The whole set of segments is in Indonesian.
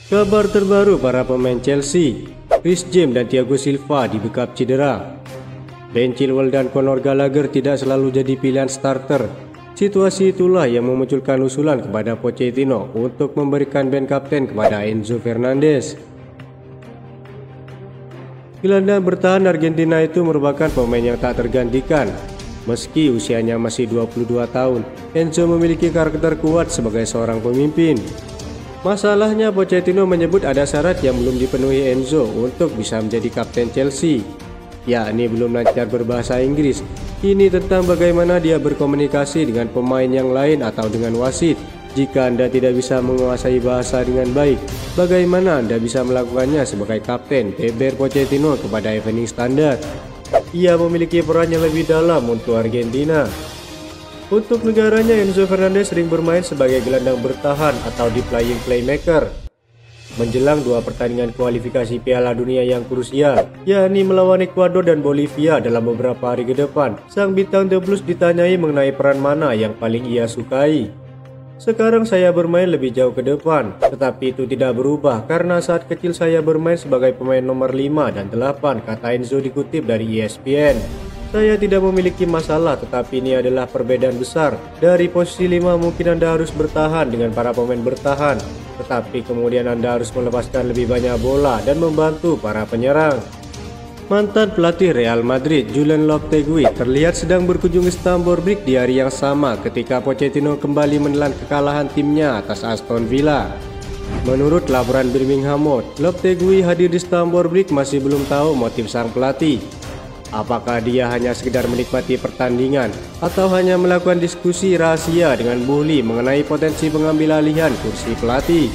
Kabar terbaru para pemain Chelsea, Reece James dan Thiago Silva dibekap cedera. Ben Chilwell dan Conor Gallagher tidak selalu jadi pilihan starter. Situasi itulah yang memunculkan usulan kepada Pochettino untuk memberikan band kapten kepada Enzo Fernandez. Gelandang bertahan Argentina itu merupakan pemain yang tak tergantikan. Meski usianya masih 22 tahun, Enzo memiliki karakter kuat sebagai seorang pemimpin. Masalahnya Pochettino menyebut ada syarat yang belum dipenuhi Enzo untuk bisa menjadi kapten Chelsea, yakni belum lancar berbahasa Inggris. Ini tentang bagaimana dia berkomunikasi dengan pemain yang lain atau dengan wasit. Jika Anda tidak bisa menguasai bahasa dengan baik, bagaimana Anda bisa melakukannya sebagai kapten? Beber Pochettino kepada Evening Standard. Ia memiliki peran yang lebih dalam untuk Argentina. Untuk negaranya, Enzo Fernandez sering bermain sebagai gelandang bertahan atau di playing playmaker. Menjelang dua pertandingan kualifikasi Piala Dunia yang krusial, yakni melawan Ekuador dan Bolivia dalam beberapa hari ke depan, sang bintang The Blues ditanyai mengenai peran mana yang paling ia sukai. Sekarang saya bermain lebih jauh ke depan, tetapi itu tidak berubah karena saat kecil saya bermain sebagai pemain nomor 5 dan 8, kata Enzo dikutip dari ESPN. Saya tidak memiliki masalah, tetapi ini adalah perbedaan besar. Dari posisi 5 mungkin Anda harus bertahan dengan para pemain bertahan, tetapi kemudian Anda harus melepaskan lebih banyak bola dan membantu para penyerang. Mantan pelatih Real Madrid, Julen Lopetegui, terlihat sedang berkunjung ke Stamford Bridge di hari yang sama ketika Pochettino kembali menelan kekalahan timnya atas Aston Villa. Menurut laporan Birmingham Mail, Lopetegui hadir di Stamford Bridge masih belum tahu motif sang pelatih. Apakah dia hanya sekedar menikmati pertandingan atau hanya melakukan diskusi rahasia dengan Boehly mengenai potensi pengambil alihan kursi pelatih?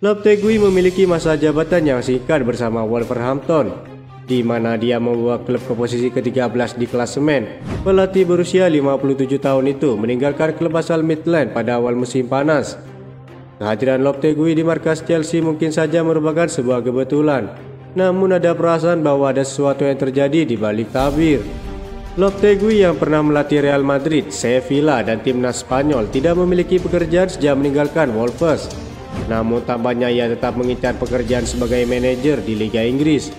Lopetegui memiliki masa jabatan yang singkat bersama Wolverhampton, di mana dia membawa klub ke posisi ke-13 di klasemen. Pelatih berusia 57 tahun itu meninggalkan klub asal Midland pada awal musim panas. Kehadiran Lopetegui di markas Chelsea mungkin saja merupakan sebuah kebetulan. Namun ada perasaan bahwa ada sesuatu yang terjadi di balik tabir. Lopetegui yang pernah melatih Real Madrid, Sevilla dan timnas Spanyol tidak memiliki pekerjaan sejak meninggalkan Wolves. Namun tampaknya ia tetap mengincar pekerjaan sebagai manajer di Liga Inggris.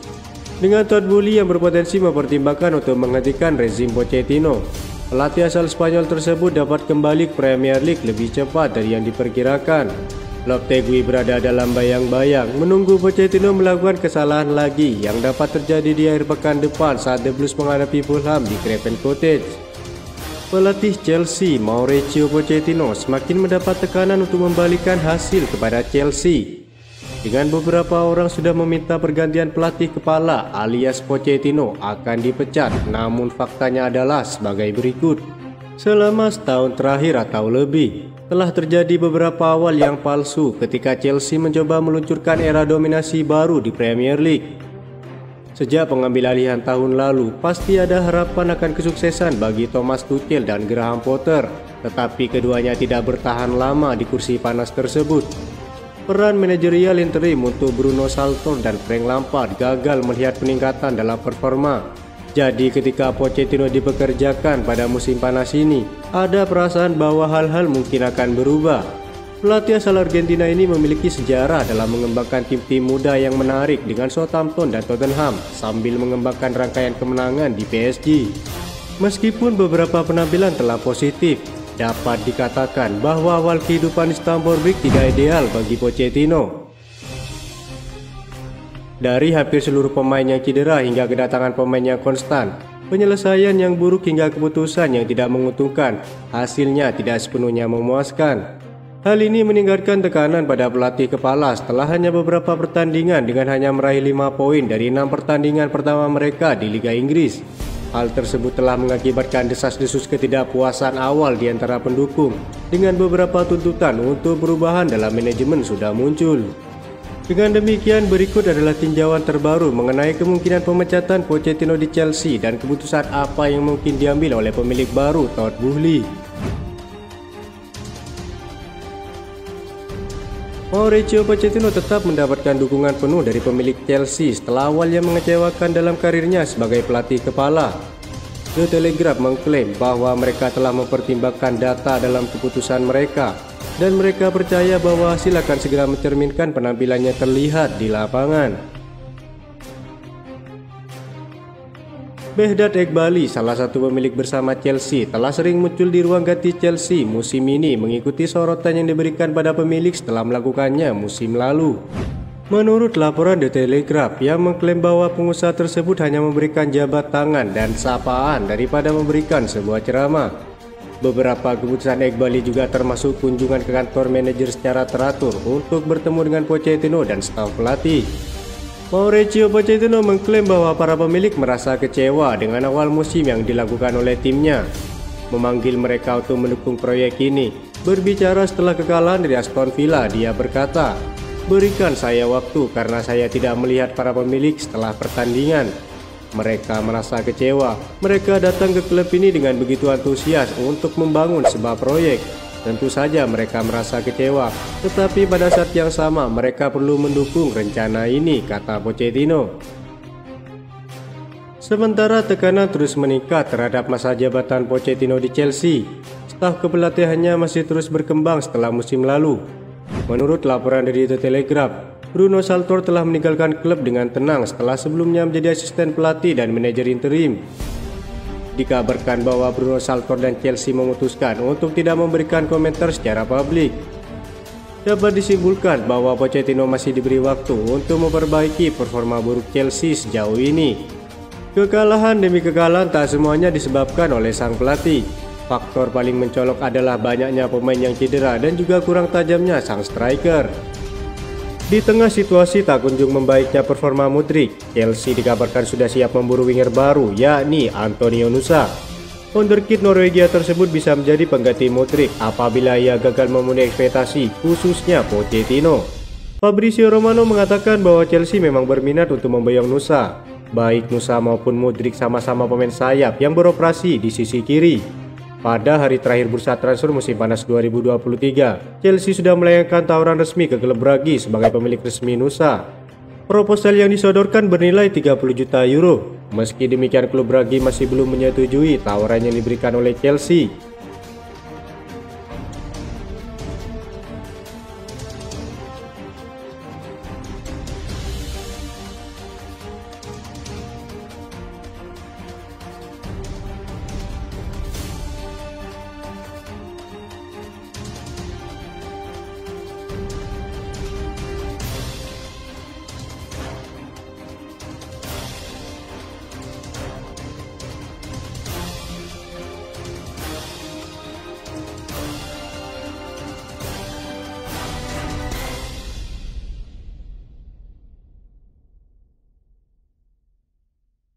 Dengan Todd Boehly yang berpotensi mempertimbangkan untuk menghentikan rezim Pochettino, pelatih asal Spanyol tersebut dapat kembali ke Premier League lebih cepat dari yang diperkirakan. Lopetegui berada dalam bayang-bayang menunggu Pochettino melakukan kesalahan lagi yang dapat terjadi di akhir pekan depan saat The Blues menghadapi Fulham di Craven Cottage. Pelatih Chelsea, Mauricio Pochettino, semakin mendapat tekanan untuk membalikan hasil kepada Chelsea. Dengan beberapa orang sudah meminta pergantian pelatih kepala alias Pochettino akan dipecat, namun faktanya adalah sebagai berikut. Selama setahun terakhir atau lebih, telah terjadi beberapa awal yang palsu ketika Chelsea mencoba meluncurkan era dominasi baru di Premier League. Sejak pengambil alihan tahun lalu, pasti ada harapan akan kesuksesan bagi Thomas Tuchel dan Graham Potter, tetapi keduanya tidak bertahan lama di kursi panas tersebut. Peran manajerial interim untuk Bruno Saltor dan Frank Lampard gagal melihat peningkatan dalam performa. Jadi ketika Pochettino dipekerjakan pada musim panas ini, ada perasaan bahwa hal-hal mungkin akan berubah. Pelatih asal Argentina ini memiliki sejarah dalam mengembangkan tim-tim muda yang menarik dengan Southampton dan Tottenham sambil mengembangkan rangkaian kemenangan di PSG. Meskipun beberapa penampilan telah positif, dapat dikatakan bahwa awal kehidupan di Stamford Bridge tidak ideal bagi Pochettino. Dari hampir seluruh pemain yang cedera hingga kedatangan pemain yang konstan, penyelesaian yang buruk hingga keputusan yang tidak menguntungkan, hasilnya tidak sepenuhnya memuaskan. Hal ini meningkatkan tekanan pada pelatih kepala setelah hanya beberapa pertandingan dengan hanya meraih 5 poin dari 6 pertandingan pertama mereka di Liga Inggris. Hal tersebut telah mengakibatkan desas-desus ketidakpuasan awal di antara pendukung, dengan beberapa tuntutan untuk perubahan dalam manajemen sudah muncul. Dengan demikian, berikut adalah tinjauan terbaru mengenai kemungkinan pemecatan Pochettino di Chelsea dan keputusan apa yang mungkin diambil oleh pemilik baru Todd Boehly. Mauricio Pochettino tetap mendapatkan dukungan penuh dari pemilik Chelsea setelah awalnya mengecewakan dalam karirnya sebagai pelatih kepala. The Telegraph mengklaim bahwa mereka telah mempertimbangkan data dalam keputusan mereka. dan mereka percaya bahwa hasil akan segera mencerminkan penampilannya terlihat di lapangan. Behdat Eghbali, salah satu pemilik bersama Chelsea, telah sering muncul di ruang ganti Chelsea musim ini mengikuti sorotan yang diberikan pada pemilik setelah melakukannya musim lalu. Menurut laporan The Telegraph yang mengklaim bahwa pengusaha tersebut hanya memberikan jabat tangan dan sapaan daripada memberikan sebuah ceramah. Beberapa keputusan Eghbali juga termasuk kunjungan ke kantor manajer secara teratur untuk bertemu dengan Pochettino dan staf pelatih. Mauricio Pochettino mengklaim bahwa para pemilik merasa kecewa dengan awal musim yang dilakukan oleh timnya, memanggil mereka untuk mendukung proyek ini. Berbicara setelah kekalahan dari Aston Villa, dia berkata, "Berikan saya waktu karena saya tidak melihat para pemilik setelah pertandingan. Mereka merasa kecewa. Mereka datang ke klub ini dengan begitu antusias untuk membangun sebuah proyek. Tentu saja mereka merasa kecewa, tetapi pada saat yang sama mereka perlu mendukung rencana ini," kata Pochettino. Sementara tekanan terus meningkat terhadap masa jabatan Pochettino di Chelsea, staf kepelatihannya masih terus berkembang setelah musim lalu. Menurut laporan dari The Telegraph, Bruno Saltor telah meninggalkan klub dengan tenang setelah sebelumnya menjadi asisten pelatih dan manajer interim. Dikabarkan bahwa Bruno Saltor dan Chelsea memutuskan untuk tidak memberikan komentar secara publik. Dapat disimpulkan bahwa Pochettino masih diberi waktu untuk memperbaiki performa buruk Chelsea sejauh ini. Kekalahan demi kekalahan tak semuanya disebabkan oleh sang pelatih. Faktor paling mencolok adalah banyaknya pemain yang cedera dan juga kurang tajamnya sang striker. Di tengah situasi tak kunjung membaiknya performa Mudryk, Chelsea dikabarkan sudah siap memburu winger baru, yakni Antonio Nusa. Wonderkid Norwegia tersebut bisa menjadi pengganti Mudryk apabila ia gagal memenuhi ekspektasi, khususnya Pochettino. Fabrizio Romano mengatakan bahwa Chelsea memang berminat untuk memboyong Nusa. Baik Nusa maupun Mudryk sama-sama pemain sayap yang beroperasi di sisi kiri. Pada hari terakhir bursa transfer musim panas 2023, Chelsea sudah melayangkan tawaran resmi ke klub Brugge sebagai pemilik resmi Nusa. Proposal yang disodorkan bernilai 30 juta euro. Meski demikian, klub Brugge masih belum menyetujui tawaran yang diberikan oleh Chelsea.